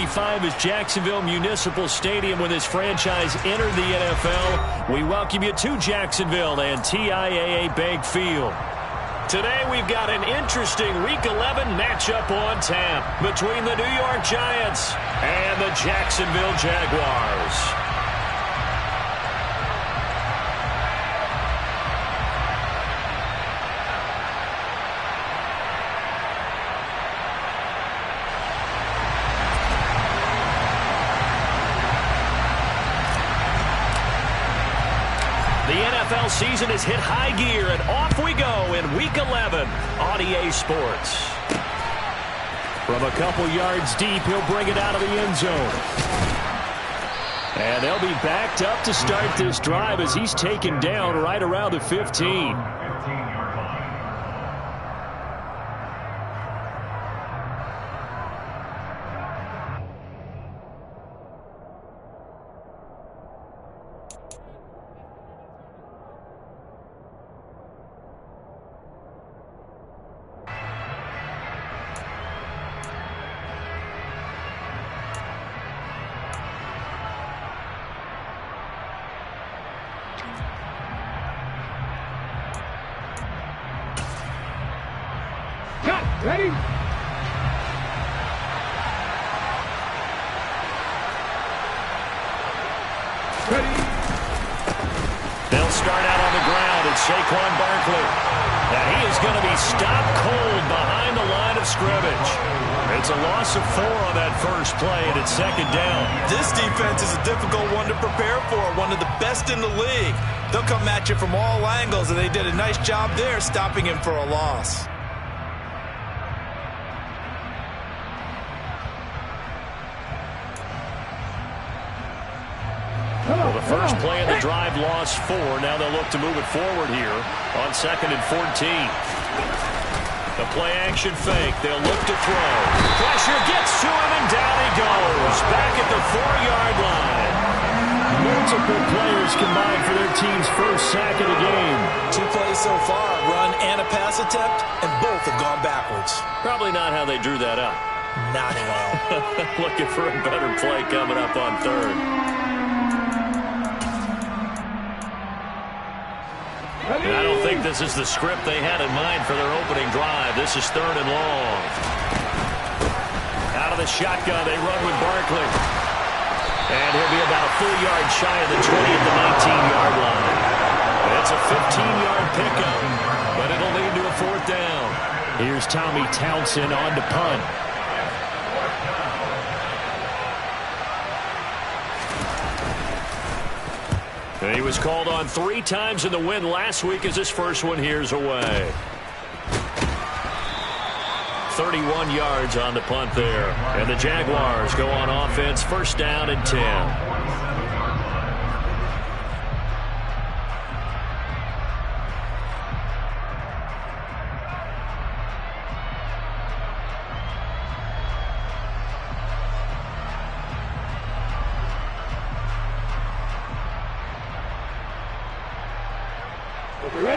1995 is Jacksonville Municipal Stadium when this franchise entered the NFL. We welcome you to Jacksonville and TIAA Bank Field. Today we've got an interesting Week 11 matchup on tap between the New York Giants and the Jacksonville Jaguars. NFL season has hit high gear, and off we go in Week 11 on EA Sports. From a couple yards deep, he'll bring it out of the end zone. And they'll be backed up to start this drive as he's taken down right around the 15. Ready? Ready. They'll start out on the ground at Saquon Barkley. And he is going to be stopped cold behind the line of scrimmage. It's a loss of 4 on that first play, and it's second down. This defense is a difficult one to prepare for, one of the best in the league. They'll come at you from all angles, and they did a nice job there stopping him for a loss. Well, the first play of the drive lost 4. Now they'll look to move it forward here on 2nd and 14. The play-action fake. They'll look to throw. Pressure gets to him, and down he goes. Back at the 4-yard line. Multiple players combined for their team's first sack of the game. 2 plays so far, a run and a pass attempt, and both have gone backwards. Probably not how they drew that up. Not at all. Looking for a better play coming up on 3rd. And I don't think this is the script they had in mind for their opening drive. This is 3rd and long. Out of the shotgun, they run with Barkley. And he'll be about a full yard shy of the 20 at the 19-yard line. It's a 15-yard pickup, but it'll lead to a 4th down. Here's Tommy Townsend on to punt. And he was called on 3 times in the win last week as his first one here's away. 31 yards on the punt there. And the Jaguars go on offense, 1st down and 10.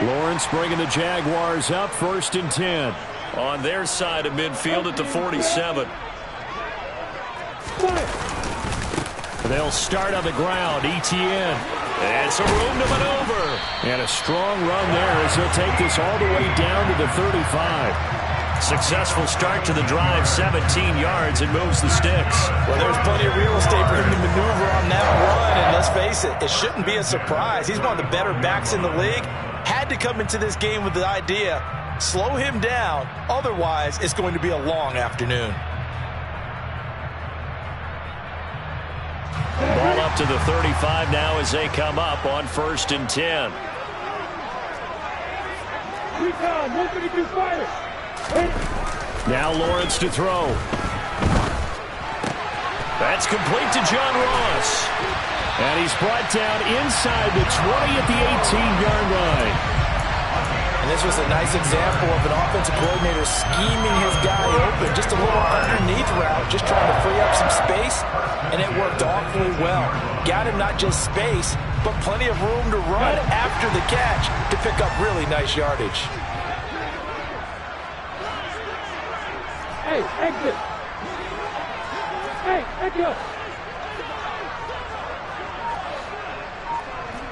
Lawrence bringing the Jaguars up, 1st and 10. On their side of midfield at the 47. They'll start on the ground. ETN. And some room to maneuver. And a strong run there as he'll take this all the way down to the 35. Successful start to the drive, 17 yards, and moves the sticks. Well, there's plenty of real estate for him to maneuver on that run, and let's face it, it shouldn't be a surprise. He's one of the better backs in the league. Had to come into this game with the idea, slow him down, otherwise it's going to be a long afternoon. Ball up to the 35 now as they come up on 1st and 10. Now Lawrence to throw. That's complete to John Ross. And he's brought down inside the 20 at the 18-yard line. And this was a nice example of an offensive coordinator scheming his guy open. Just a little underneath route, just trying to free up some space, and it worked awfully well. Got him not just space, but plenty of room to run after the catch to pick up really nice yardage. Hey, exit. Hey, let's go.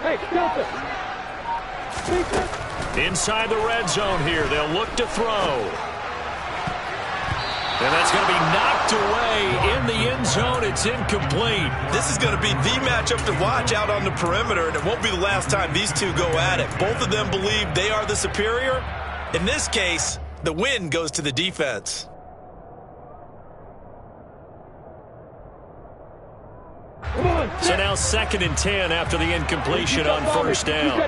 Hey, Delta. Inside the red zone here. They'll look to throw. And that's going to be knocked away in the end zone. It's incomplete. This is going to be the matchup to watch out on the perimeter, and it won't be the last time these two go at it. Both of them believe they are the superior. In this case, the win goes to the defense. So now 2nd and 10 after the incompletion on first down.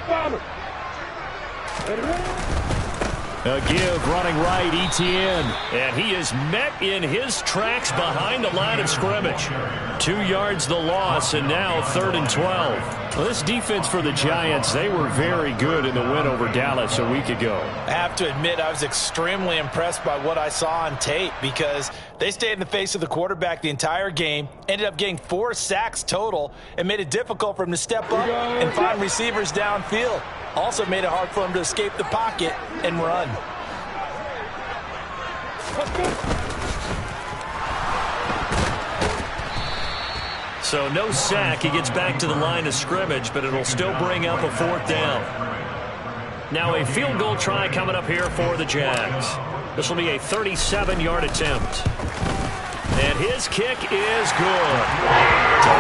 A give running right, Etienne. And he is met in his tracks behind the line of scrimmage. 2 yards the loss, and now 3rd and 12. Well, this defense for the Giants, they were very good in the win over Dallas a week ago. I have to admit, I was extremely impressed by what I saw on tape because they stayed in the face of the quarterback the entire game, ended up getting 4 sacks total, and made it difficult for him to step up and find receivers downfield. Also made it hard for him to escape the pocket and run. So no sack. He gets back to the line of scrimmage, but it'll still bring up a 4th down. Now a field goal try coming up here for the Jags. This will be a 37-yard attempt. And his kick is good.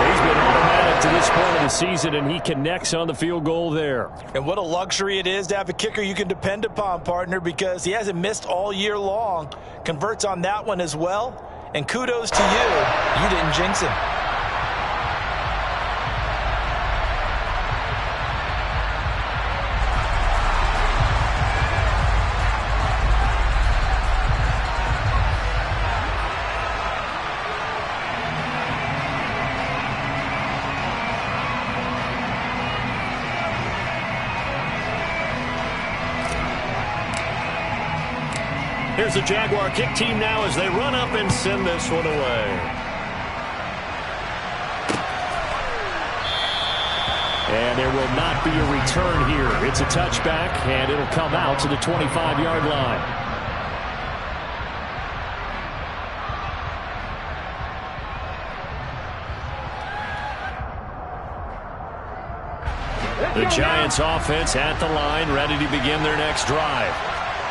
He's been automatic to this point of the season, and he connects on the field goal there. And what a luxury it is to have a kicker you can depend upon, partner, because he hasn't missed all year long. Converts on that one as well. And kudos to you. You didn't jinx him. Here's the Jaguar kick team now as they run up and send this one away. And there will not be a return here. It's a touchback, and it'll come out to the 25-yard line. The Giants offense at the line, ready to begin their next drive.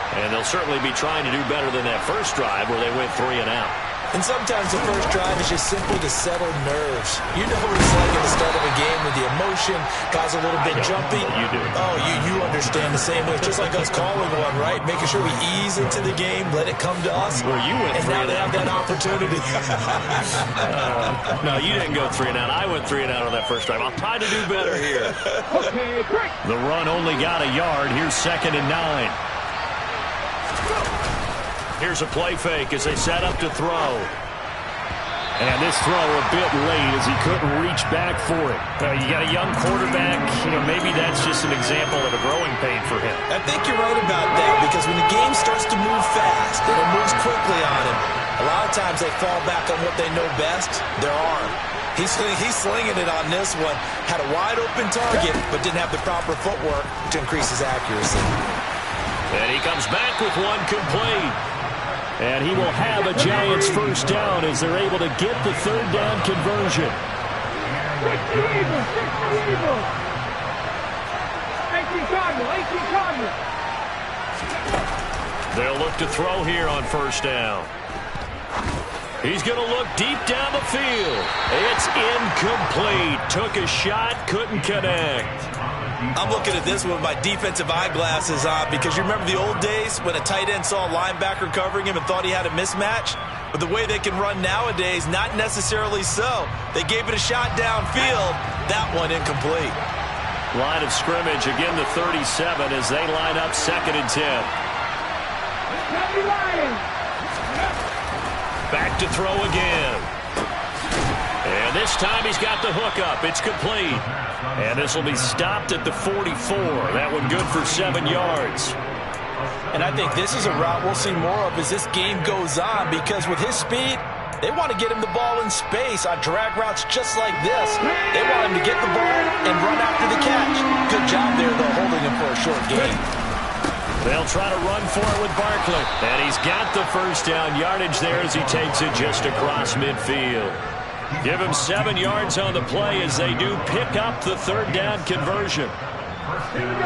And they'll certainly be trying to do better than that first drive where they went 3 and out. And sometimes the first drive is just simply to settle nerves. You know what it's like at the start of a game with the emotion, guys a little bit jumpy. You do. Oh, you understand the same way. Just like us calling one, right? Making sure we ease into the game, let it come to us. Well, you went 3 and now and they have that opportunity. No, you didn't go 3 and out. I went 3 and out on that first drive. I'll try to do better here. Okay, great. The run only got a yard. Here's 2nd and 9. Here's a play fake as they set up to throw. And this throw a bit late as he couldn't reach back for it. You got a young quarterback. Maybe that's just an example of a growing pain for him. I think you're right about that because when the game starts to move fast and it moves quickly on him, a lot of times they fall back on what they know best, their arm. He's slinging it on this one. Had a wide open target but didn't have the proper footwork to increase his accuracy. And he comes back with one complete. And he will have a Giants first down as they're able to get the 3rd down conversion. 18 Cardinal. They'll look to throw here on first down. He's going to look deep down the field. It's incomplete. Took a shot, couldn't connect. I'm looking at this with my defensive eyeglasses on because you remember the old days when a tight end saw a linebacker covering him and thought he had a mismatch? But the way they can run nowadays, not necessarily so. They gave it a shot downfield. That one incomplete. Line of scrimmage, again the 37 as they line up 2nd and 10. Back to throw again. And this time he's got the hook up. It's complete. And this will be stopped at the 44. That one good for 7 yards. And I think this is a route we'll see more of as this game goes on because with his speed, they want to get him the ball in space on drag routes just like this. They want him to get the ball and run after the catch. Good job there, though, holding him for a short game. They'll try to run for it with Barkley. And he's got the first down yardage there as he takes it just across midfield. Give him 7 yards on the play as they do pick up the third down conversion.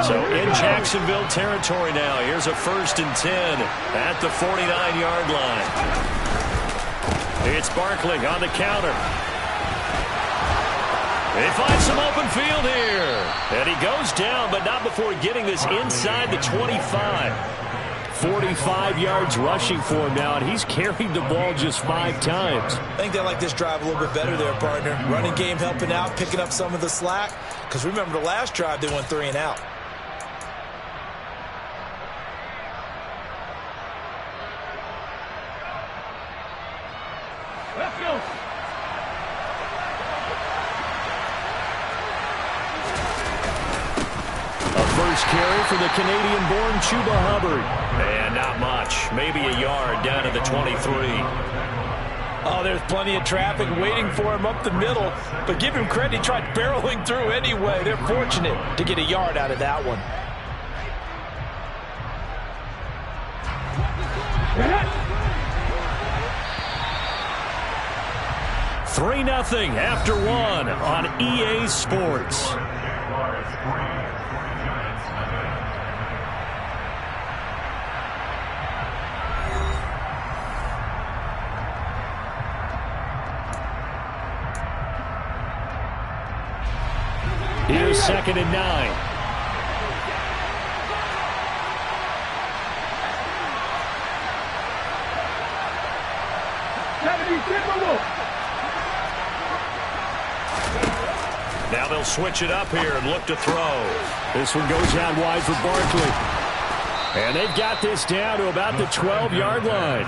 So in Jacksonville territory now. Here's a 1st and 10 at the 49-yard line. It's Barkley on the counter. They find some open field here. And he goes down, but not before getting this inside the 25. 45 yards rushing for him now, and he's carried the ball just 5 times. I think they like this drive a little bit better there, partner. Running game helping out, picking up some of the slack. Because remember, the last drive, they went 3 and out. Let's go. First carry for the Canadian-born Chuba Hubbard. And not much. Maybe a yard down to the 23. Oh, there's plenty of traffic waiting for him up the middle. But give him credit, he tried barreling through anyway. They're fortunate to get a yard out of that one. 3-0 after 1 on EA Sports. Here's 2nd and 9. Now they'll switch it up here and look to throw. This one goes out wide for Barkley. And they've got this down to about the 12-yard line.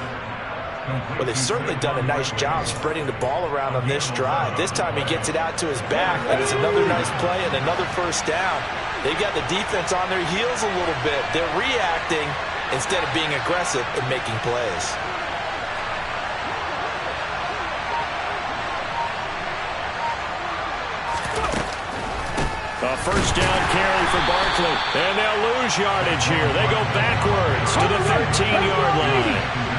Well, they've certainly done a nice job spreading the ball around on this drive. This time he gets it out to his back, and it's another nice play and another first down. They've got the defense on their heels a little bit. They're reacting instead of being aggressive and making plays. A first down carry for Barkley, and they'll lose yardage here. They go backwards to the 13-yard line.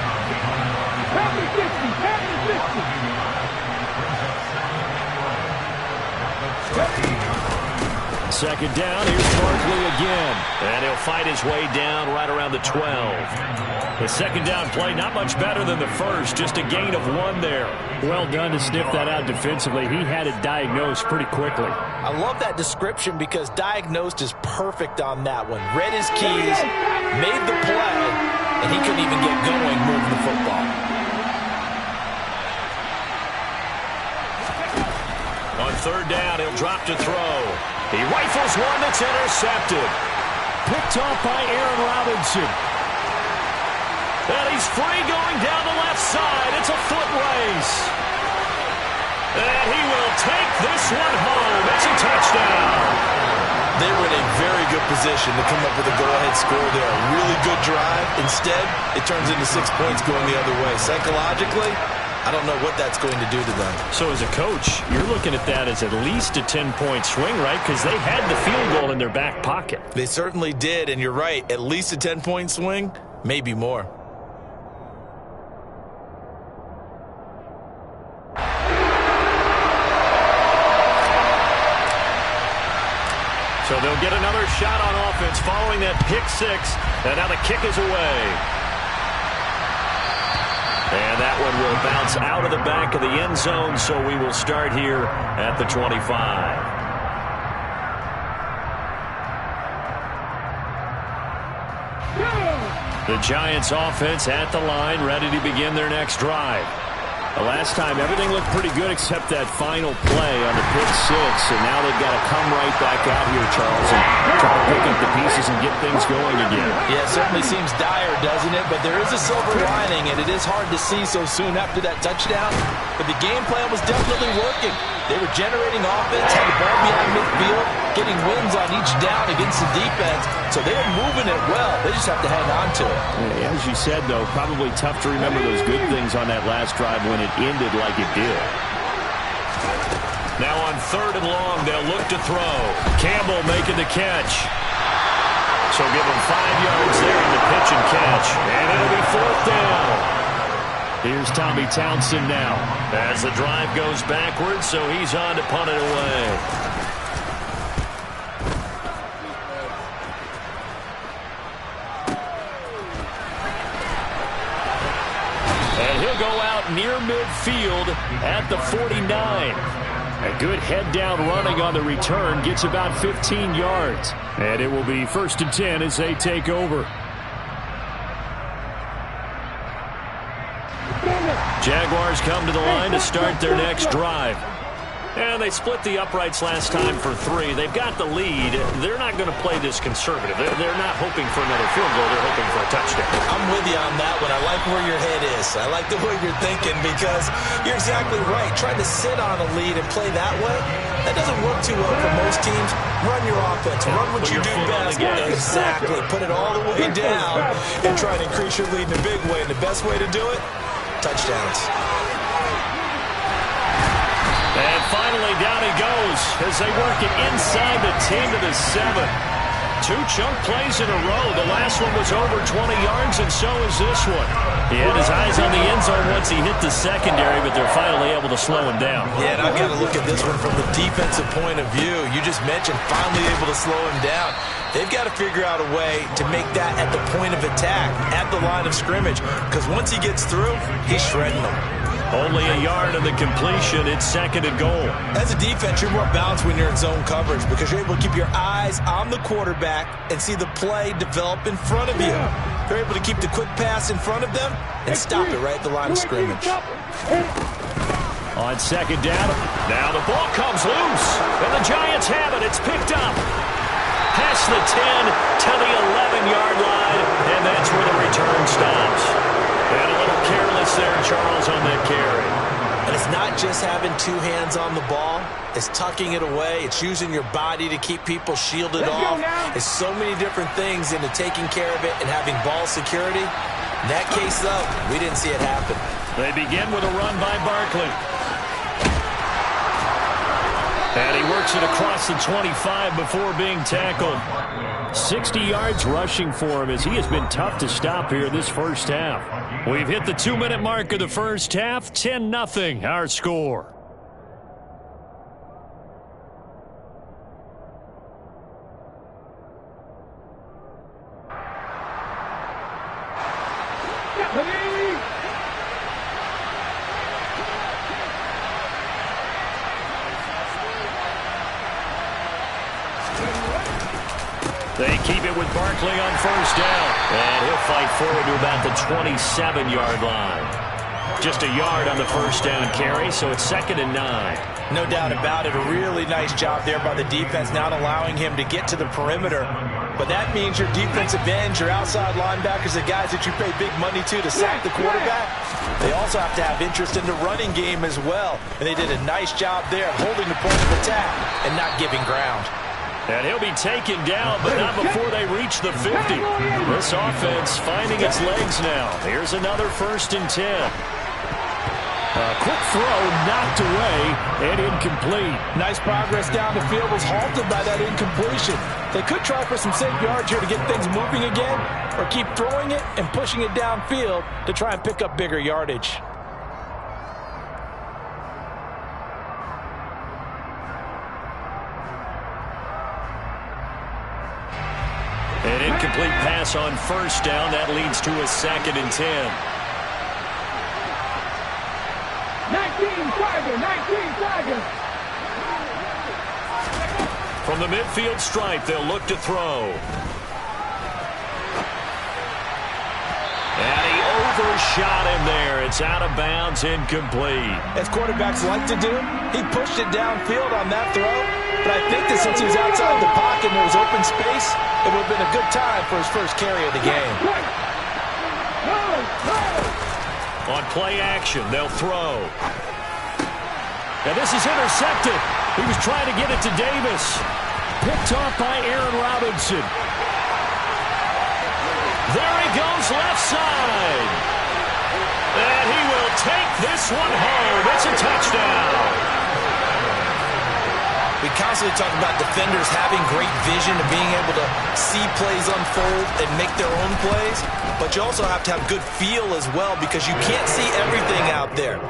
2nd down, here's Barkley again. And he'll fight his way down right around the 12. The 2nd down play, not much better than the first, just a gain of 1 there. Well done to sniff that out defensively. He had it diagnosed pretty quickly. I love that description because diagnosed is perfect on that one. Read his keys, made the play, and he couldn't even get going moving the football. On 3rd down, he'll drop to throw. He rifles one that's intercepted. Picked off by Aaron Robinson. And he's free going down the left side. It's a foot race. And he will take this one home. It's a touchdown. They were in a very good position to come up with a go-ahead score there. A really good drive. Instead, it turns into 6 points going the other way. Psychologically, I don't know what that's going to do to them. So as a coach, you're looking at that as at least a 10-point swing, right? Because they had the field goal in their back pocket. They certainly did, and you're right. At least a 10-point swing, maybe more. So they'll get another shot on offense following that pick 6. And now the kick is away. And that one will bounce out of the back of the end zone, so we will start here at the 25. The Giants offense at the line, ready to begin their next drive. The last time, everything looked pretty good except that final play on the pick 6, and now they've got to come right back out here, Charles, and try to pick up the pieces and get things going again. Yeah, it certainly seems dire, doesn't it? But there is a silver lining, and it is hard to see so soon after that touchdown. But the game plan was definitely working. They were generating offense, had the ball behind midfield, getting wins on each down against the defense. So they were moving it well. They just have to hang on to it. Yeah, as you said, though, probably tough to remember those good things on that last drive when it ended like it did. Now on 3rd and long, they'll look to throw. Campbell making the catch. So give him 5 yards there on the pitch and catch. And it'll be 4th down. Here's Tommy Townsend now as the drive goes backwards, so he's on to punt it away. And he'll go out near midfield at the 49. A good head-down running on the return gets about 15 yards. And it will be 1st and 10 as they take over. Jaguars come to the line to start their next drive. And they split the uprights last time for 3. They've got the lead. They're not going to play this conservative. They're not hoping for another field goal. They're hoping for a touchdown. I'm with you on that one. I like where your head is. I like the way you're thinking because you're exactly right. Trying to sit on a lead and play that way, that doesn't work too well for most teams. Run your offense. Run what you do best. Exactly. Put it all the way down and try to increase your lead in a big way. And the best way to do it, touchdowns. And finally, down he goes as they work it inside the 10 to the 7. 2 chunk plays in a row. The last one was over 20 yards, and so is this one. He had his eyes on the end zone once he hit the secondary, but they're finally able to slow him down. Yeah, and I've got to look at this one from the defensive point of view. You just mentioned finally able to slow him down. They've got to figure out a way to make that at the point of attack, at the line of scrimmage, because once he gets through, he's shredding them. Only a yard of the completion. It's 2nd and goal. As a defense, you're more balanced when you're in zone coverage because you're able to keep your eyes on the quarterback and see the play develop in front of you. You're able to keep the quick pass in front of them and stop it right at the line of scrimmage. On 2nd down, now the ball comes loose, and the Giants have it. It's picked up. Past the 10 to the 11-yard line, and that's where the return stops. And a little careless there, Charles, on that carry. And it's not just having 2 hands on the ball. It's tucking it away. It's using your body to keep people shielded off. It's so many different things into taking care of it and having ball security. In that case, though, we didn't see it happen. They begin with a run by Barkley. And he works it across the 25 before being tackled. 60 yards rushing for him as he has been tough to stop here this first half. We've hit the 2-minute mark of the first half. 10-0 our score. They keep it with Barkley on 1st down. And he'll fight forward to about the 27-yard line. Just a yard on the 1st down carry, so it's 2nd and 9. No doubt about it. A really nice job there by the defense, not allowing him to get to the perimeter. But that means your defensive ends, your outside linebackers, the guys that you pay big money to sack the quarterback, they also have to have interest in the running game as well. And they did a nice job there of holding the point of attack and not giving ground. And he'll be taken down, but not before they reach the 50. This offense finding its legs now. Here's another 1st and 10. A quick throw knocked away and incomplete. Nice progress down the field was halted by that incompletion. They could try for some safe yards here to get things moving again, or keep throwing it and pushing it downfield to try and pick up bigger yardage. An incomplete pass on 1st down. That leads to a 2nd and 10. 19 Tigers. From the midfield stripe, they'll look to throw. And he overshot him there. It's out of bounds, incomplete. As quarterbacks like to do, he pushed it downfield on that throw. But I think that since he was outside the pocket and there was open space, it would have been a good time for his first carry of the game. On play action, they'll throw. Now this is intercepted. He was trying to get it to Davis. Picked off by Aaron Robinson. There he goes left side. And he will take this one home. It's a touchdown. We constantly talk about defenders having great vision and being able to see plays unfold and make their own plays, but you also have to have good feel as well because you can't see everything out there.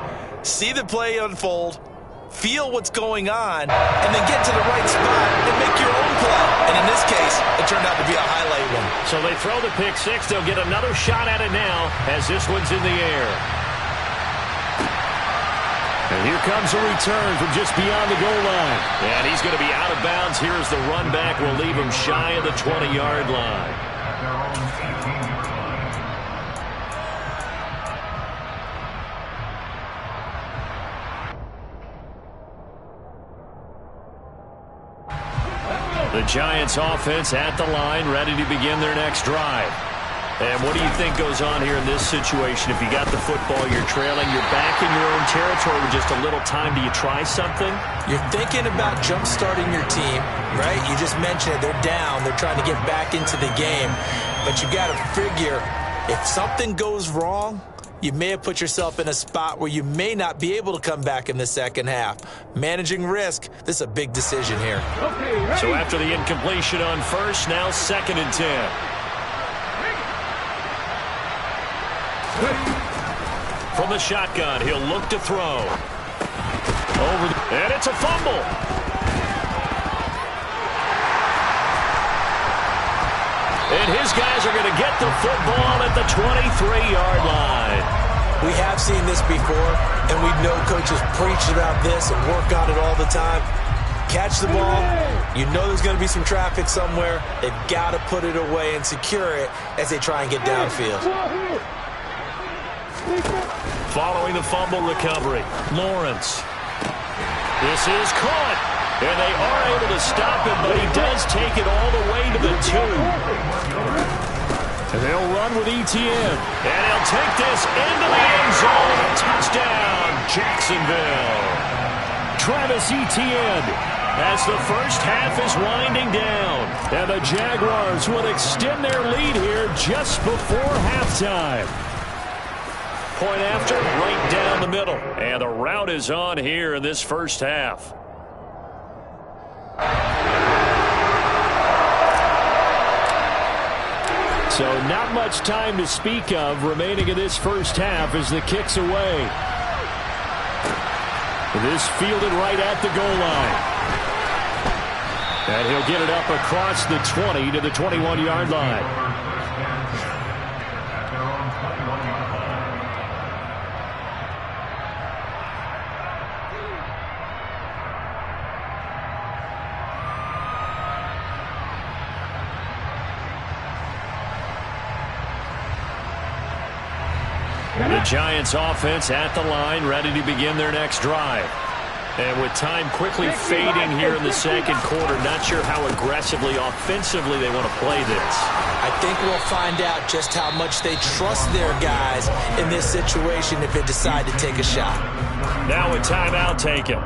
See the play unfold, feel what's going on, and then get to the right spot and make your own play. And in this case, it turned out to be a highlight one. So they throw the pick six. They'll get another shot at it now as this one's in the air. And here comes a return from just beyond the goal line. And he's going to be out of bounds. Here's the run back. Will leave him shy of the 20-yard line. The Giants offense at the line, ready to begin their next drive. And what do you think goes on here in this situation? If you got the football, you're trailing, you're back in your own territory with just a little time. Do you try something? You're thinking about jump-starting your team, right? You just mentioned it. They're down. They're trying to get back into the game. But you got to figure if something goes wrong, you may have put yourself in a spot where you may not be able to come back in the second half. Managing risk, this is a big decision here. So after the incompletion on first, now 2nd and 10. From the shotgun, he'll look to throw. And it's a fumble. And his guys are going to get the football at the 23-yard line. We have seen this before, and we know coaches preach about this and work on it all the time. Catch the ball. You know there's going to be some traffic somewhere. They've got to put it away and secure it as they try and get downfield. Following the fumble recovery, Lawrence. This is caught, and they are able to stop him, but he does take it all the way to the 2. And they'll run with Etienne, and he'll take this into the end zone. Touchdown, Jacksonville. Travis Etienne, as the first half is winding down, and the Jaguars will extend their lead here just before halftime. Point after, right down the middle. And the route is on here in this first half. So not much time to speak of remaining in this first half as the kick's away. This fielded right at the goal line. And he'll get it up across the 20 to the 21-yard line. The Giants offense at the line, ready to begin their next drive. And with time quickly fading here in the second quarter, not sure how aggressively, offensively they want to play this. I think we'll find out just how much they trust their guys in this situation if they decide to take a shot. Now a timeout taken.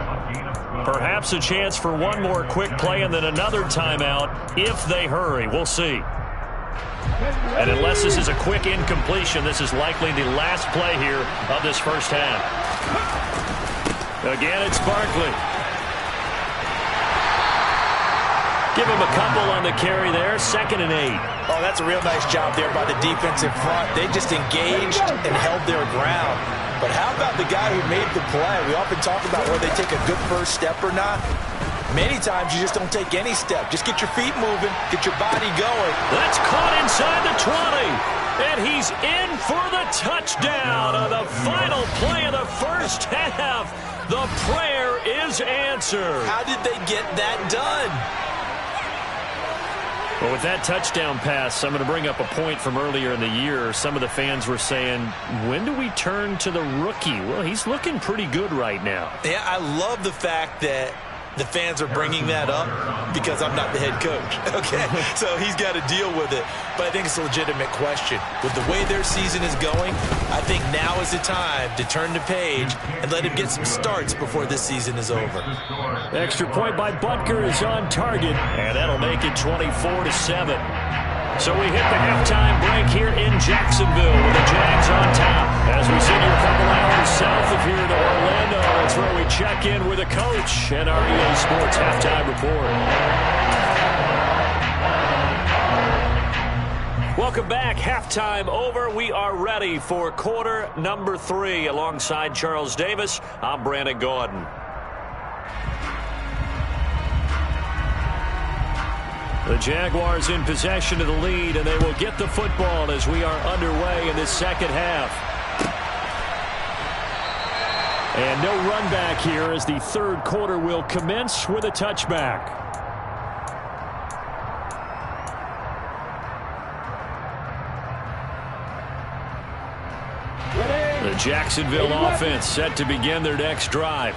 Perhaps a chance for one more quick play and then another timeout if they hurry. We'll see. And unless this is a quick incompletion, this is likely the last play here of this first half. Again, it's Barkley. Give him a couple on the carry there. 2nd and 8. Oh, that's a real nice job there by the defensive front. They just engaged and held their ground. But how about the guy who made the play? We often talk about whether they take a good first step or not. Many times you just don't take any step. Just get your feet moving, get your body going. That's caught inside the 20. And he's in for the touchdown on the final play of the first half. The prayer is answered. How did they get that done? Well, with that touchdown pass, I'm going to bring up a point from earlier in the year. Some of the fans were saying, when do we turn to the rookie? Well, he's looking pretty good right now. Yeah, I love the fact that the fans are bringing that up because I'm not the head coach, okay? So he's got to deal with it. But I think it's a legitimate question. With the way their season is going, I think now is the time to turn the page and let him get some starts before this season is over. Extra point by Butker is on target, and that'll make it 24-7. So we hit the halftime break here in Jacksonville with the Jags on top. As we send you a couple hours south of here to Orlando, That's where we check in with a coach and our EA Sports Halftime Report. Welcome back. Halftime over. We are ready for quarter number 3. Alongside Charles Davis, I'm Brandon Gaudin. The Jaguars in possession of the lead, and they will get the football as we are underway in this second half. And no run back here as the third quarter will commence with a touchback. The Jacksonville offense set to begin their next drive.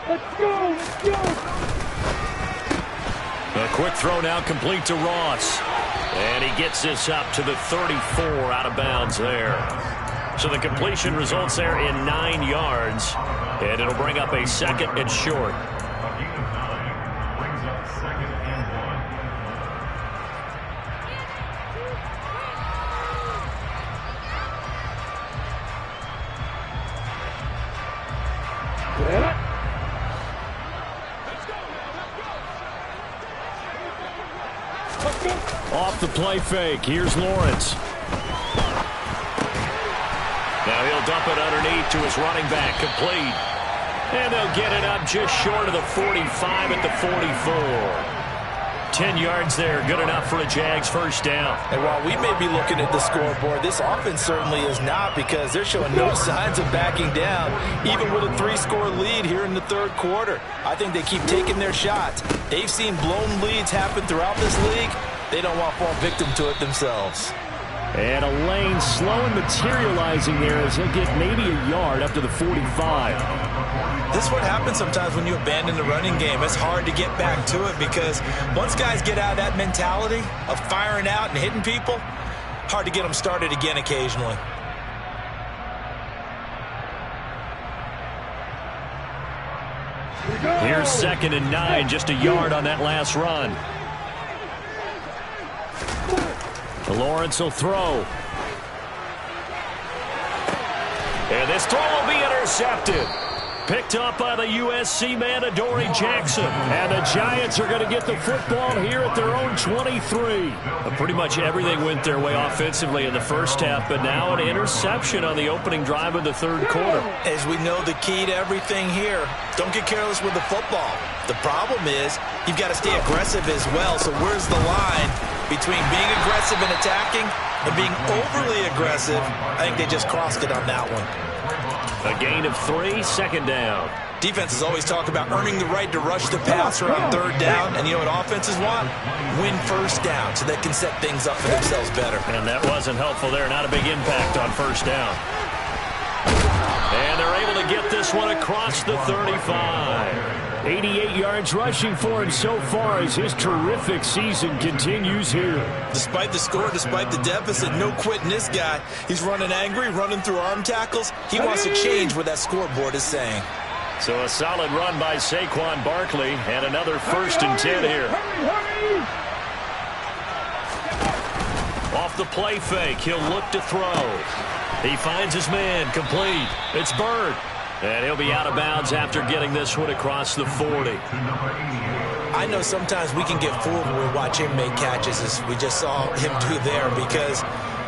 Let's go! Let's go! A quick throw now complete to Ross. And he gets this up to the 34 out of bounds there. So the completion results there in 9 yards. And it'll bring up a second and short. Off the play fake. Here's Lawrence. Now he'll dump it underneath to his running back. Complete. And they'll get it up just short of the 45 at the 44. 10 yards there. Good enough for a Jags first down. And while we may be looking at the scoreboard, this offense certainly is not, because they're showing no signs of backing down, even with a 3-score lead here in the third quarter. I think they keep taking their shots. They've seen blown leads happen throughout this league. They don't want to fall victim to it themselves. And a lane slow and materializing there as he'll get maybe a yard up to the 45. This is what happens sometimes when you abandon the running game. It's hard to get back to it because once guys get out of that mentality of firing out and hitting people, hard to get them started again occasionally. Here's 2nd and 9, just a yard on that last run. Lawrence will throw. And this throw will be intercepted. Picked up by the USC man, Adoree Jackson. And the Giants are going to get the football here at their own 23. Pretty much everything went their way offensively in the first half, but now an interception on the opening drive of the third quarter. As we know, the key to everything here, don't get careless with the football. The problem is you've got to stay aggressive as well. So where's the line between being aggressive and attacking and being overly aggressive? I think they just crossed it on that one. A gain of 3, 2nd down. Defenses always talk about earning the right to rush the passer on 3rd down. And you know what offenses want? Win first down so they can set things up for themselves better. And that wasn't helpful there. Not a big impact on 1st down. And they're able to get this one across the 35. 88 yards rushing for him so far as his terrific season continues here. Despite the score, despite the deficit, no quitting this guy. He's running angry, running through arm tackles. He wants to change what that scoreboard is saying. So a solid run by Saquon Barkley and another 1st and 10 here. Off the play fake, he'll look to throw. He finds his man, complete. It's Bird. And he'll be out of bounds after getting this one across the 40. I know sometimes we can get fooled when we watch him make catches, as we just saw him do there, because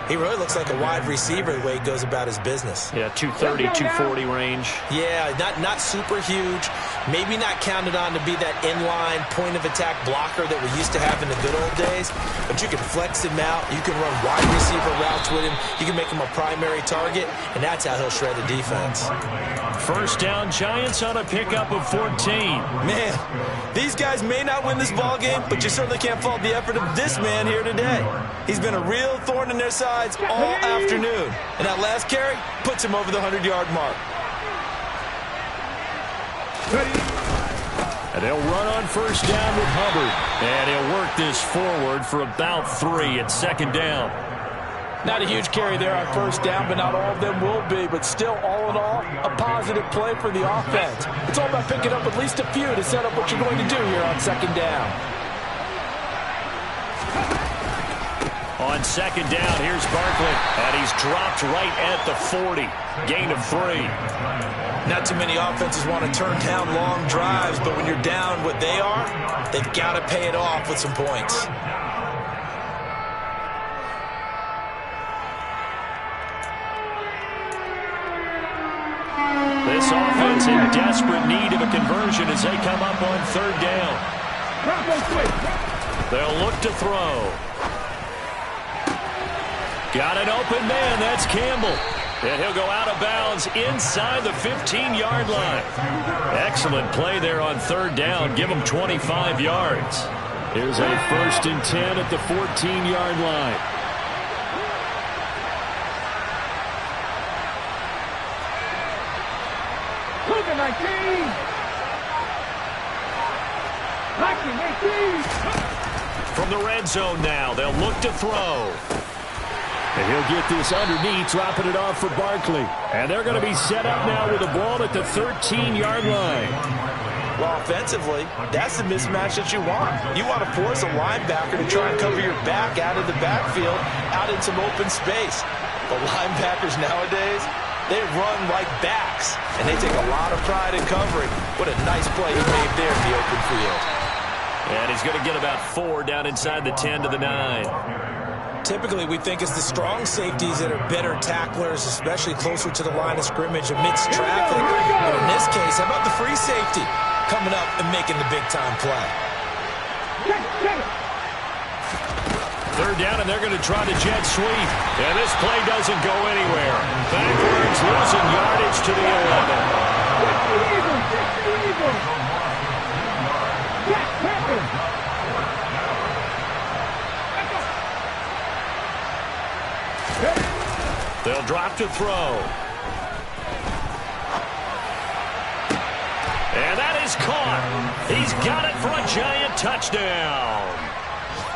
he really looks like a wide receiver the way he goes about his business. Yeah, 230, 240 range. Yeah, not super huge. Maybe not counted on to be that inline point-of-attack blocker that we used to have in the good old days. But you can flex him out. You can run wide receiver routes with him. You can make him a primary target, and that's how he'll shred the defense. 1st down, Giants on a pickup of 14. Man, these guys may not win this ball game, but you certainly can't fault the effort of this man here today. He's been a real thorn in their sides all afternoon. And that last carry puts him over the 100-yard mark. And they'll run on 1st down with Hubbard. And he'll work this forward for about 3 at 2nd down. Not a huge carry there on 1st down, but not all of them will be. But still, all in all, a positive play for the offense. It's all about picking up at least a few to set up what you're going to do here on 2nd down. On second down, here's Barkley, and he's dropped right at the 40. Gain of 3. Not too many offenses want to turn down long drives, but when you're down what they are, they've got to pay it off with some points. This offense in desperate need of a conversion as they come up on third down. They'll look to throw. Got an open man. That's Campbell. And he'll go out of bounds inside the 15-yard line. Excellent play there on third down. Give them 25 yards. Here's a 1st and 10 at the 14-yard line. From the red zone now, they'll look to throw. And he'll get this underneath, dropping it off for Barkley. And they're going to be set up now with the ball at the 13-yard line. Well, offensively, that's the mismatch that you want. You want to force a linebacker to try and cover your back out of the backfield, out in some open space. The linebackers nowadays, they run like backs, and they take a lot of pride in covering. What a nice play he made there in the open field. And he's going to get about 4 down inside the 10 to the 9. Typically, we think it's the strong safeties that are better tacklers, especially closer to the line of scrimmage amidst traffic. But in this case, how about the free safety coming up and making the big-time play? Third down, and they're going to try the jet sweep. And this play doesn't go anywhere. Backwards, losing yardage to the 11. They'll drop to throw. And that is caught. He's got it for a Giant touchdown.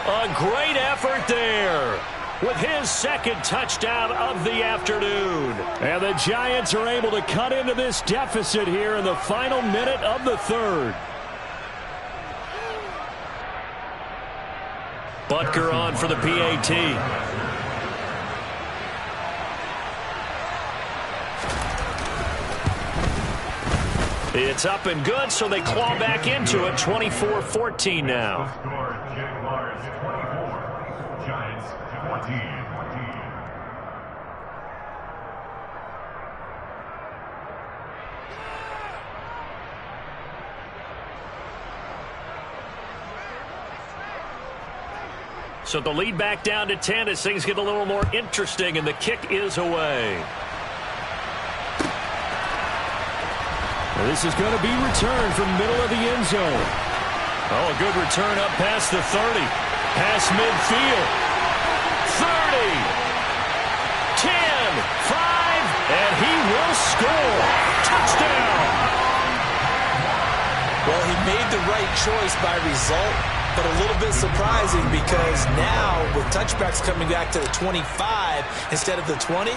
A great effort there with his 2nd touchdown of the afternoon. And the Giants are able to cut into this deficit here in the final minute of the 3rd. Butker on for the PAT. It's up and good, so they claw back into it. 24-14 now. Jaguars 24, Giants 14. So the lead back down to 10 as things get a little more interesting, and the kick is away. This is going to be returned from middle of the end zone. Oh, a good return up past the 30. Past midfield. 30. 10. 5. And he will score. Touchdown. Well, he made the right choice by result, but a little bit surprising because now with touchbacks coming back to the 25 instead of the 20,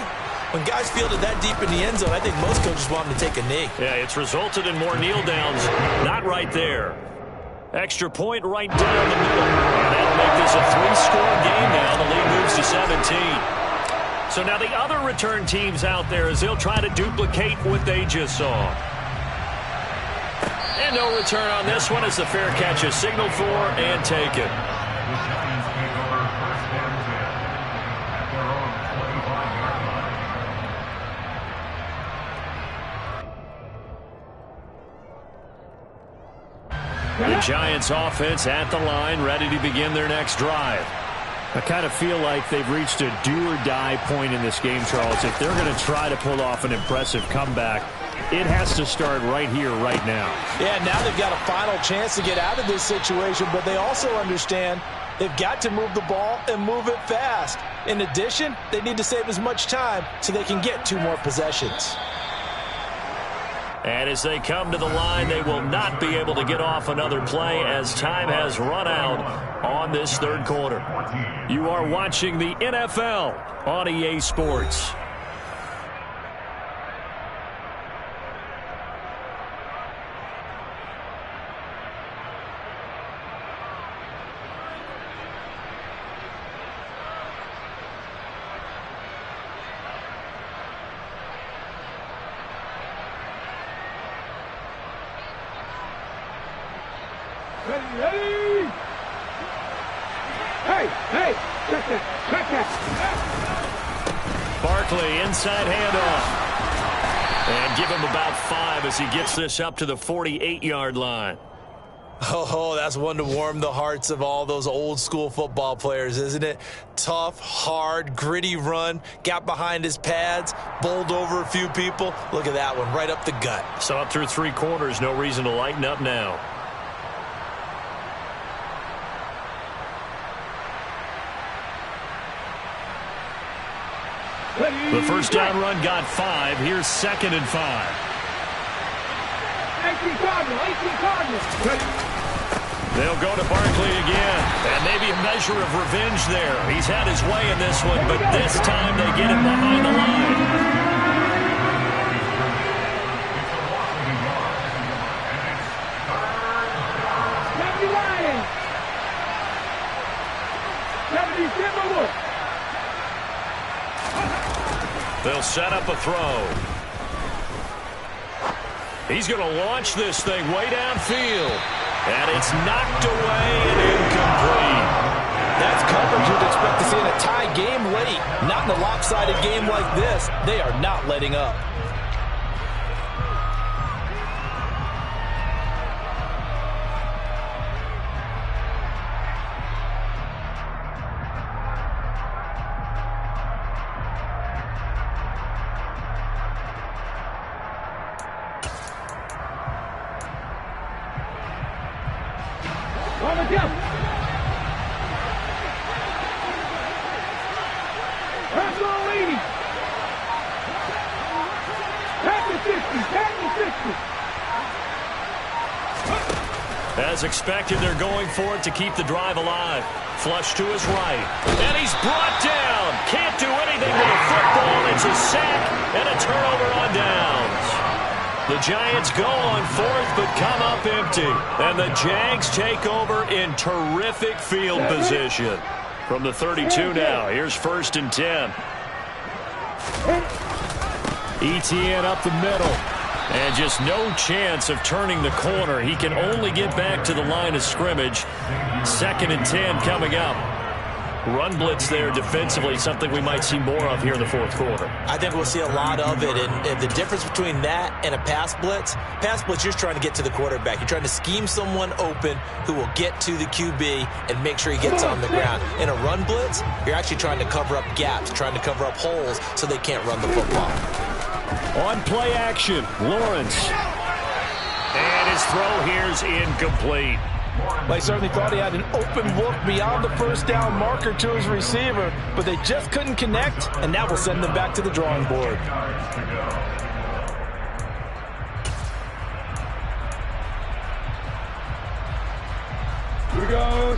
when guys fielded that deep in the end zone, I think most coaches want them to take a knee. Yeah, it's resulted in more kneel downs. Not right there. Extra point right down the middle. And that'll make this a 3-score game now. The lead moves to 17. So now the other return teams out there as they'll try to duplicate what they just saw. And no return on this one as the fair catch is signaled for and taken. The Giants offense at the line, ready to begin their next drive. I kind of feel like they've reached a do-or-die point in this game, Charles. If they're going to try to pull off an impressive comeback, it has to start right here, right now. Yeah, now they've got a final chance to get out of this situation, but they also understand they've got to move the ball and move it fast. In addition, they need to save as much time so they can get 2 more possessions. And as they come to the line, they will not be able to get off another play as time has run out on this 3rd quarter. You are watching the NFL on EA Sports. Ready. Hey, check that. Barkley, inside handoff. And give him about 5 as he gets this up to the 48-yard line. Oh, that's one to warm the hearts of all those old school football players, isn't it? Tough, hard, gritty run, got behind his pads, bowled over a few people. Look at that one, right up the gut. So up through 3 quarters, no reason to lighten up now. The first down run got 5. Here's 2nd and 5. 18 Cardinals. They'll go to Barkley again. And maybe a measure of revenge there. He's had his way in this one, but this time they get him behind the line. They'll set up a throw. He's going to launch this thing way downfield. And it's knocked away and incomplete. That's coverage you'd expect to see in a tie game late. Not in a lopsided game like this. They are not letting up. As expected, they're going for it to keep the drive alive. Flush to his right. And he's brought down. Can't do anything with a football. It's a sack and a turnover on downs. The Giants go on 4th but come up empty. And the Jags take over in terrific field position. From the 32 now, here's 1st and 10. ETN up the middle. And just no chance of turning the corner. He can only get back to the line of scrimmage. 2nd and 10 coming up. Run blitz there defensively, something we might see more of here in the 4th quarter. I think we'll see a lot of it. And the difference between that and a pass blitz, you're trying to get to the quarterback. You're trying to scheme someone open who will get to the QB and make sure he gets on the ground. In a run blitz, you're actually trying to cover up gaps, trying to cover up holes so they can't run the football. On play action, Lawrence. And his throw here's incomplete. They certainly thought he had an open look beyond the first down marker to his receiver, but they just couldn't connect, and that will send them back to the drawing board.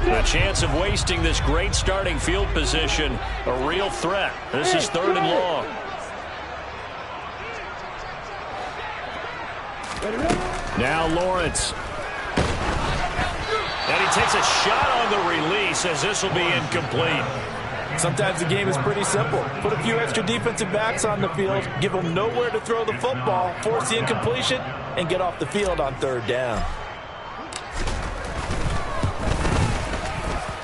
The chance of wasting this great starting field position, a real threat. This is 3rd and long. Now Lawrence. And he takes a shot on the release as this will be incomplete. Sometimes the game is pretty simple. Put a few extra defensive backs on the field, give them nowhere to throw the football, force the incompletion, and get off the field on 3rd down.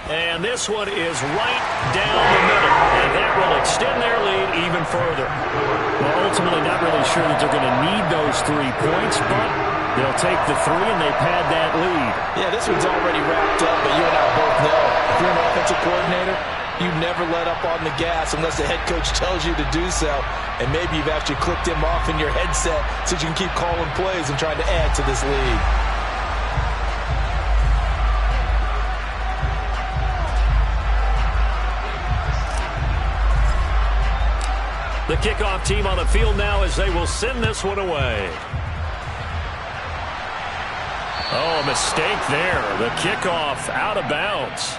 And this one is right down the middle. And that will extend their lead even further. Well, ultimately not really sure that they're going to need those 3 points, but they'll take the 3 and they pad that lead. Yeah, this one's already wrapped up, but you and I both know if you're an offensive coordinator, you never let up on the gas unless the head coach tells you to do so. And maybe you've actually clicked him off in your headset so you can keep calling plays and trying to add to this lead. The kickoff team on the field now as they will send this one away. Oh, a mistake there. The kickoff out of bounds.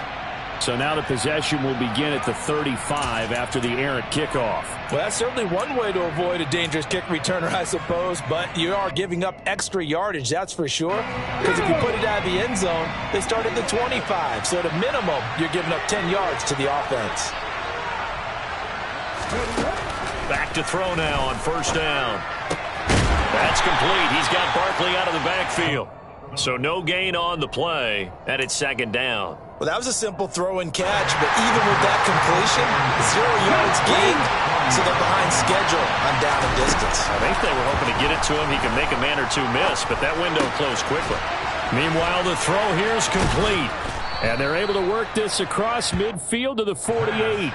So now the possession will begin at the 35 after the errant kickoff. Well, that's certainly one way to avoid a dangerous kick returner, I suppose, but you are giving up extra yardage, that's for sure. Because if you put it out of the end zone, they start at the 25. So at a minimum, you're giving up 10 yards to the offense. Back to throw now on 1st down. That's complete. He's got Barkley out of the backfield. So no gain on the play, and it's second down. Well, that was a simple throw and catch, but even with that completion, 0 yards gained, so they're behind schedule on down and distance. I think they were hoping to get it to him. He could make a man or two miss, but that window closed quickly. Meanwhile, the throw here is complete, and they're able to work this across midfield to the 48.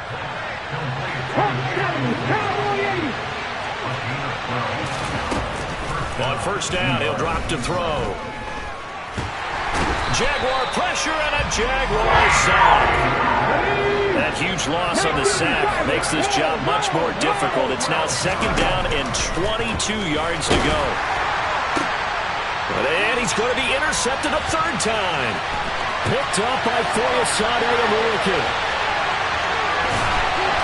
On first down, he'll drop to throw. Jaguar pressure and a Jaguar sack. That huge loss on the sack makes this job much more difficult. It's now second down and 22 yards to go. And he's going to be intercepted a third time. Picked up by Foyesade Oluokun.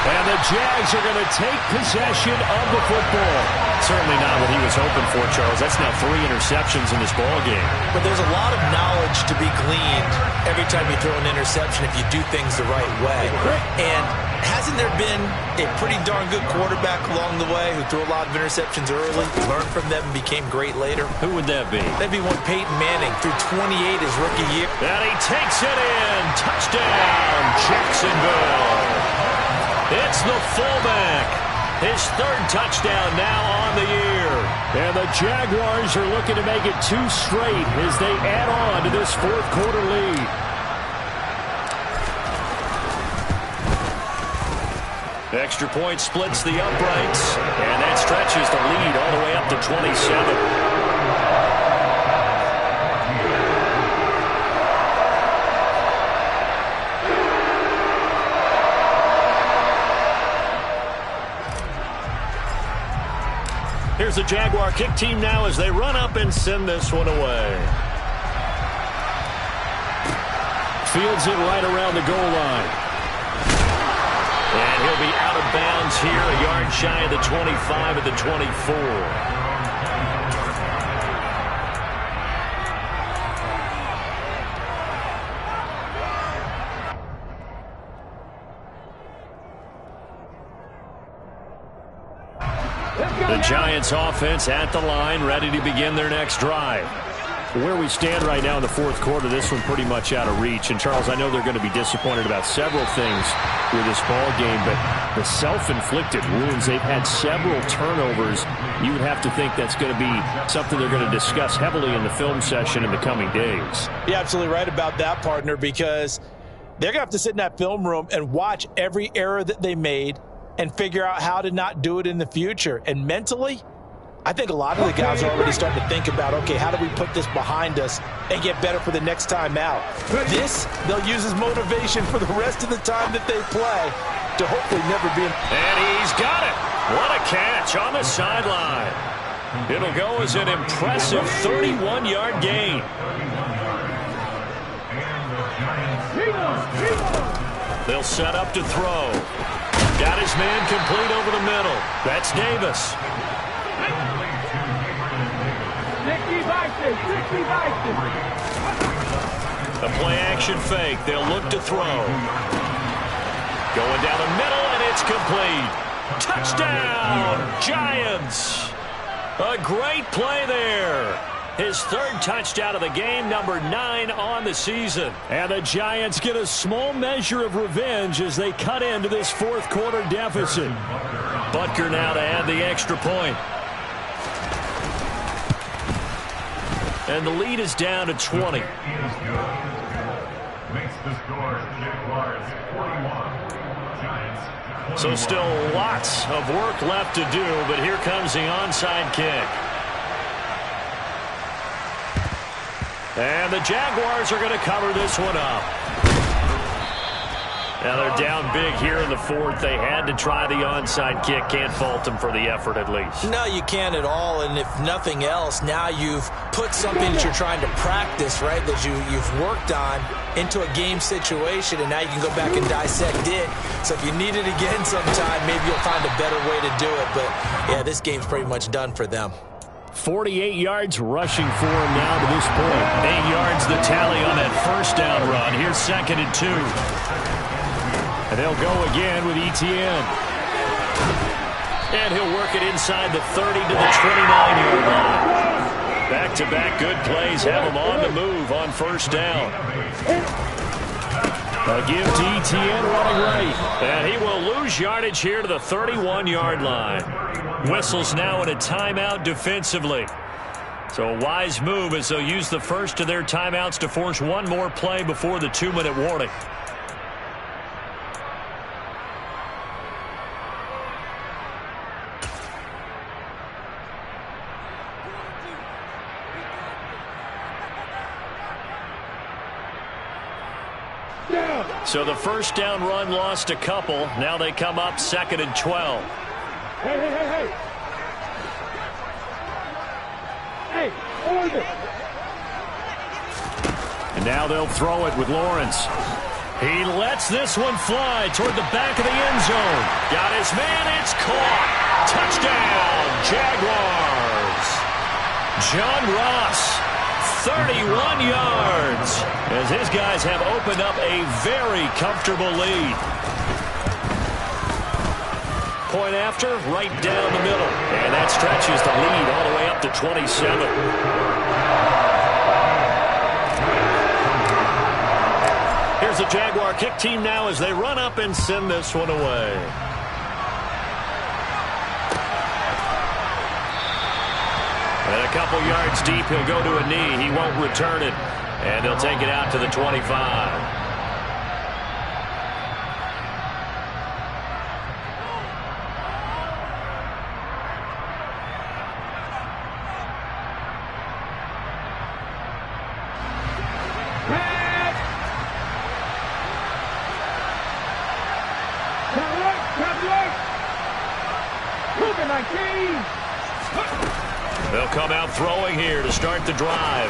And the Jags are going to take possession of the football. Certainly not what he was hoping for, Charles. That's now 3 interceptions in this ball game. But there's a lot of knowledge to be gleaned every time you throw an interception if you do things the right way. And hasn't there been a pretty darn good quarterback along the way who threw a lot of interceptions early, learned from them, and became great later? Who would that be? That'd be one Peyton Manning, threw 28 his rookie year. And he takes it in. Touchdown, Jacksonville. It's the fullback. His third touchdown now on the year. And the Jaguars are looking to make it 2 straight as they add on to this fourth quarter lead. Extra point splits the uprights, and that stretches the lead all the way up to 27. Here's the Jaguar kick team now as they run up and send this one away. Fields it right around the goal line. And he'll be out of bounds here, a yard shy of the 25 at the 24. The Giants offense at the line, ready to begin their next drive. Where we stand right now in the fourth quarter, this one pretty much out of reach. And, Charles, I know they're going to be disappointed about several things with this ball game, but the self-inflicted wounds, they've had several turnovers. You would have to think that's going to be something they're going to discuss heavily in the film session in the coming days. You're absolutely right about that, partner, because they're going to have to sit in that film room and watch every error that they made and figure out how to not do it in the future. And mentally, I think a lot of the guys are already starting to think about, okay, how do we put this behind us and get better for the next time out? This, they'll use as motivation for the rest of the time that they play to hopefully never be. And he's got it. What a catch on the sideline. It'll go as an impressive 31-yard gain. They'll set up to throw. Got his man complete over the middle. That's Davis. The play-action fake. They'll look to throw. Going down the middle, and it's complete. Touchdown, Giants. A great play there. His third touchdown of the game, number 9 on the season. And the Giants get a small measure of revenge as they cut into this fourth quarter deficit. Butker now to add the extra point. And the lead is down to 20. Makes the score Jaguars 41. Giants 21. So still lots of work left to do, but here comes the onside kick. And the Jaguars are going to cover this one up. Now they're down big here in the fourth. They had to try the onside kick. Can't fault them for the effort at least. No, you can't at all. And if nothing else, now you've put something that you're trying to practice, right, that you've worked on into a game situation, and now you can go back and dissect it. So if you need it again sometime, maybe you'll find a better way to do it. But, yeah, this game's pretty much done for them. 48 yards rushing for him now to this point. 8 yards the tally on that first down run. Here's 2nd and 2. And they'll go again with Etienne. And he'll work it inside the 30 to the 29-yard line. Back-to-back good plays have him on the move on first down. A give to Etienne running right. And he will lose yardage here to the 31-yard line. Whistles now in a timeout defensively. So a wise move as they'll use the first of their timeouts to force one more play before the 2-minute warning. So the first down run lost a couple. Now they come up 2nd and 12. Hey. Hey, hold it. And now they'll throw it with Lawrence. He lets this one fly toward the back of the end zone. Got his man. It's caught. Touchdown, Jaguars. John Ross, 31 yards, as his guys have opened up a very comfortable lead. Point after, right down the middle. And that stretches the lead all the way up to 27. Here's the Jaguar kick team now as they run up and send this one away. And a couple yards deep, he'll go to a knee. He won't return it. And they'll take it out to the 25. They'll come out throwing here to start the drive.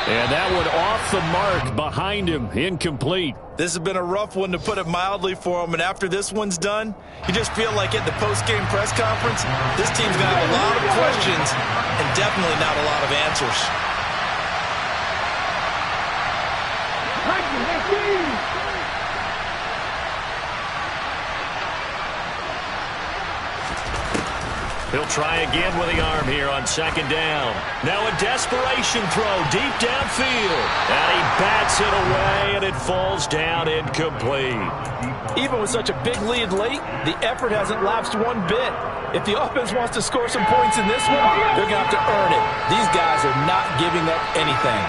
And that one off the mark behind him, incomplete. This has been a rough one, to put it mildly, for him. And after this one's done, you just feel like at the post-game press conference, this team's going to have a lot of questions and definitely not a lot of answers. He'll try again with the arm here on 2nd down. Now a desperation throw deep downfield. And he bats it away, and it falls down incomplete. Even with such a big lead late, the effort hasn't lapsed one bit. If the offense wants to score some points in this one, they're going to have to earn it. These guys are not giving up anything.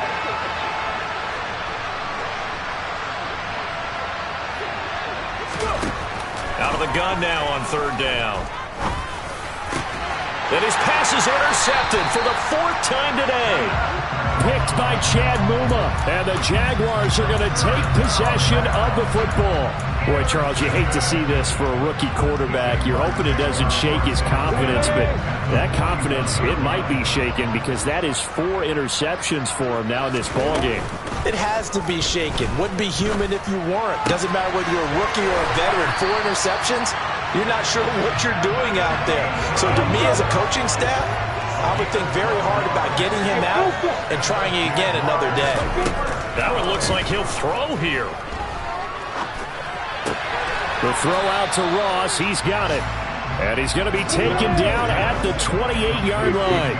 Out of the gun now on 3rd down. And his pass is intercepted for the 4th time today. Picked by Chad Muma. And the Jaguars are going to take possession of the football. Boy, Charles, you hate to see this for a rookie quarterback. You're hoping it doesn't shake his confidence, but that confidence, it might be shaken because that is 4 interceptions for him now in this ballgame. It has to be shaken. Wouldn't be human if you weren't. Doesn't matter whether you're a rookie or a veteran. 4 interceptions, you're not sure what you're doing out there. So to me as a coaching staff, I would think very hard about getting him out and trying it again another day. That one looks like he'll throw here. The throw out to Ross. He's got it. And he's going to be taken down at the 28-yard line.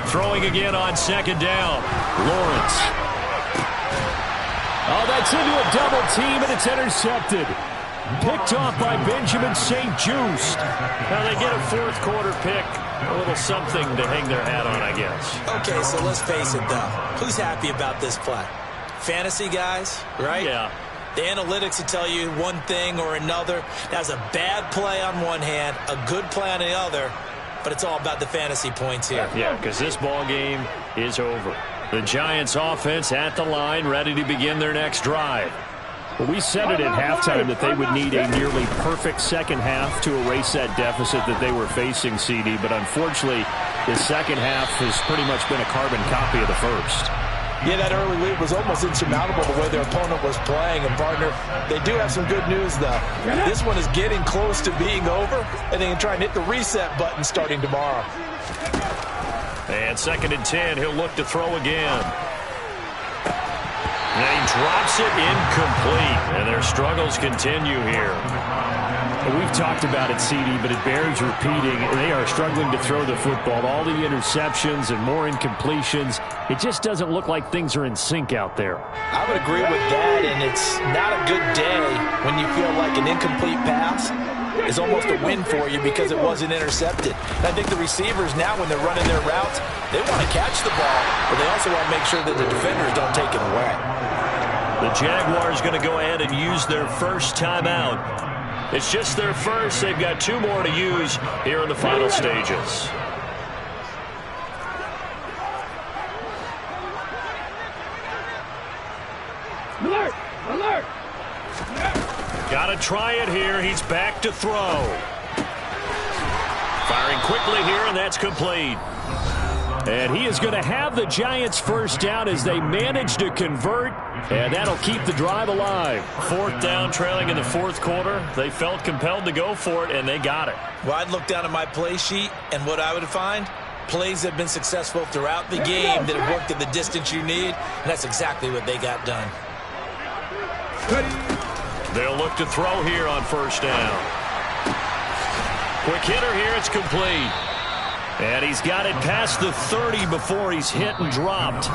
Throwing again on 2nd down. Lawrence. Oh, that's into a double team, and it's intercepted. Picked off by Benjamin St-Juste. Now they get a 4th quarter pick. A little something to hang their hat on, I guess. Okay, so let's face it, though. Who's happy about this play? Fantasy guys, right? Yeah. The analytics will tell you one thing or another. That's a bad play on one hand, a good play on the other, but it's all about the fantasy points here. Yeah, because this ball game is over. The Giants offense at the line, ready to begin their next drive. Well, we said it at halftime that they would need a nearly perfect second half to erase that deficit that they were facing, CD. But unfortunately, the second half has pretty much been a carbon copy of the first. Yeah, that early lead was almost insurmountable the way their opponent was playing. And, partner, they do have some good news, though. This one is getting close to being over, and they can try and hit the reset button starting tomorrow. And 2nd and 10, he'll look to throw again. And he drops it incomplete. And their struggles continue here. We've talked about it, CD, but it bears repeating. They are struggling to throw the football. All the interceptions and more incompletions. It just doesn't look like things are in sync out there. I would agree with that, and it's not a good day when you feel like an incomplete pass is almost a win for you because it wasn't intercepted. And I think the receivers now, when they're running their routes, they want to catch the ball, but they also want to make sure that the defenders don't take it away. The Jaguars going to go ahead and use their first timeout. It's just their first. They've got 2 more to use here in the final stages. Alert! Alert! Got to try it here. He's back to throw. Firing quickly here, and that's complete. And he is going to have the Giants first down as they manage to convert, and that'll keep the drive alive. 4th down, trailing in the 4th quarter. They felt compelled to go for it, and they got it. Well, I'd look down at my play sheet, and what I would find, plays have been successful throughout the game that have worked at the distance you need, and that's exactly what they got done. They'll look to throw here on first down. Quick hitter here, it's complete. And he's got it past the 30 before he's hit and dropped.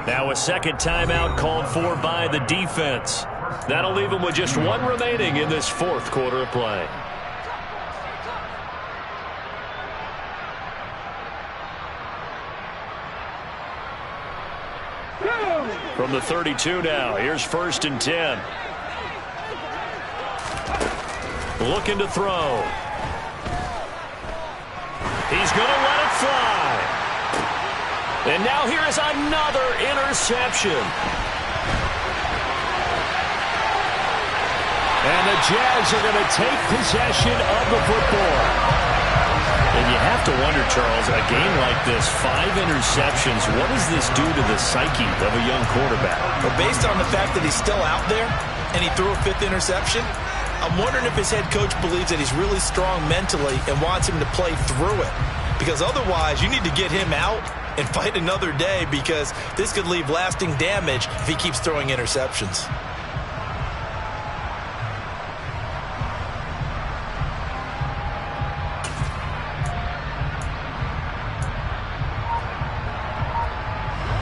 Now a second timeout called for by the defense. That'll leave him with just 1 remaining in this 4th quarter of play. From the 32 now, here's 1st and 10. Looking to throw. He's going to let it fly. And now here is another interception. And the Jags are going to take possession of the football. And you have to wonder, Charles, a game like this, 5 interceptions, what does this do to the psyche of a young quarterback? But based on the fact that he's still out there and he threw a 5th interception, I'm wondering if his head coach believes that he's really strong mentally and wants him to play through it. Because otherwise, you need to get him out and fight another day, because this could leave lasting damage if he keeps throwing interceptions.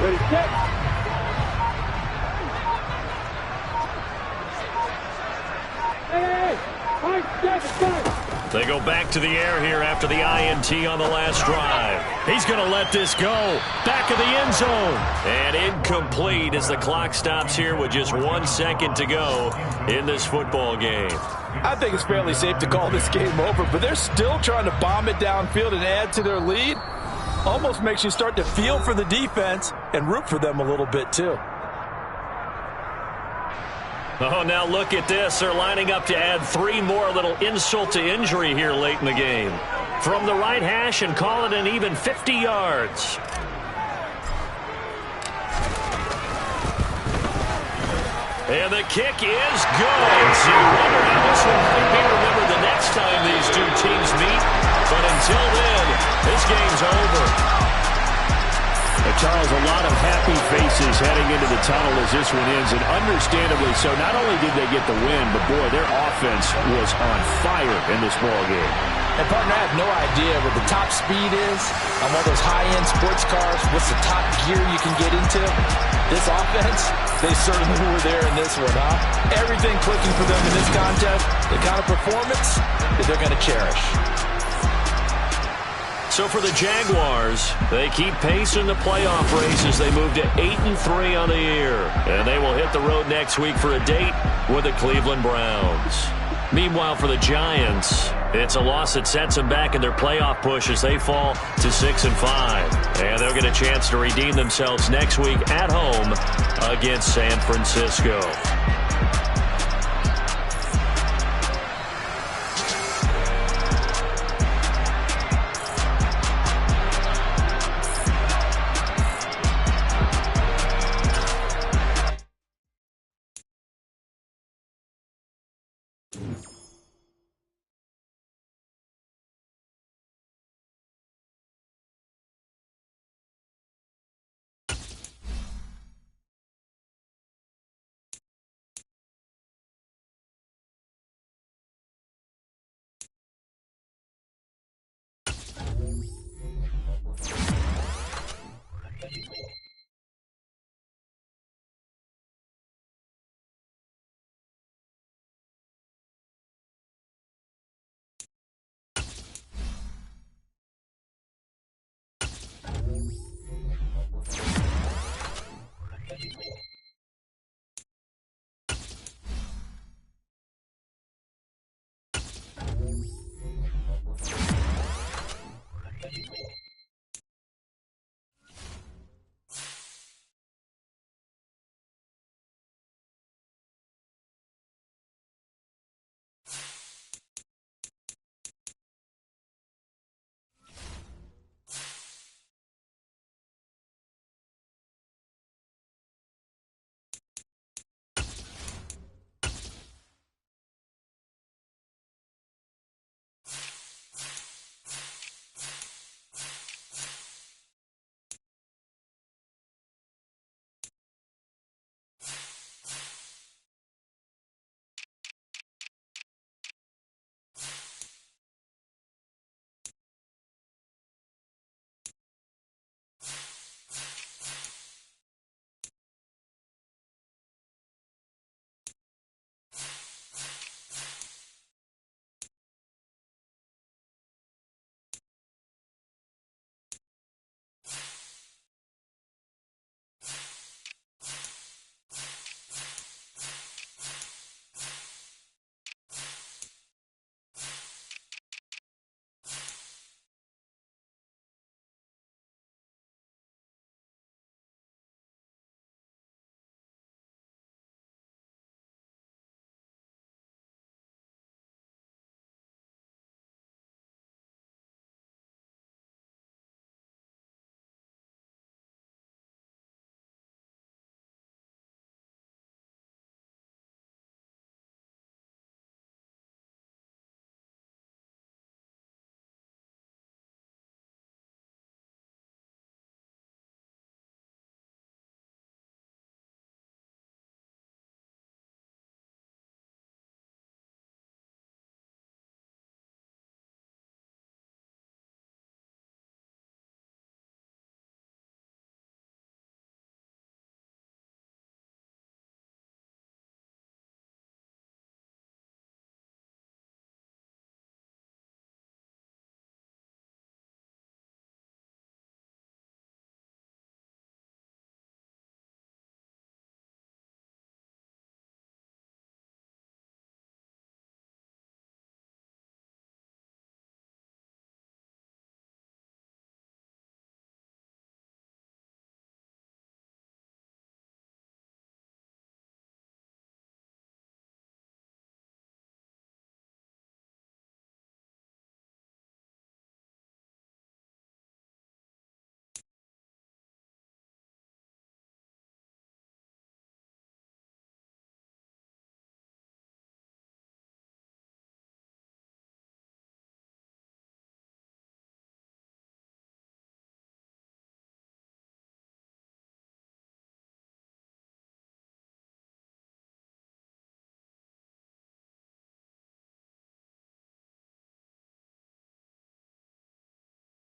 Ready, set. Hey! They go back to the air here after the INT on the last drive. He's going to let this go. Back of the end zone. And incomplete as the clock stops here with just 1 second to go in this football game. I think it's fairly safe to call this game over, but they're still trying to bomb it downfield and add to their lead. Almost makes you start to feel for the defense and root for them a little bit too. Oh, now look at this. They're lining up to add 3 more, a little insult to injury here late in the game. From the right hash and call it an even 50 yards. And the kick is good. So you wonder how this one might be remembered the next time these 2 teams meet. But until then, this game's over. Charles, a lot of happy faces heading into the tunnel as this one ends, and understandably so. Not only did they get the win, but boy, their offense was on fire in this ball game. And partner, I have no idea what the top speed is on one of those high-end sports cars. What's the top gear you can get into? This offense, they certainly were there in this one, huh? Everything clicking for them in this contest, the kind of performance that they're going to cherish. So for the Jaguars, they keep pace in the playoff race as they move to 8-3 on the year. And they will hit the road next week for a date with the Cleveland Browns. Meanwhile, for the Giants, it's a loss that sets them back in their playoff push as they fall to 6-5. And they'll get a chance to redeem themselves next week at home against San Francisco.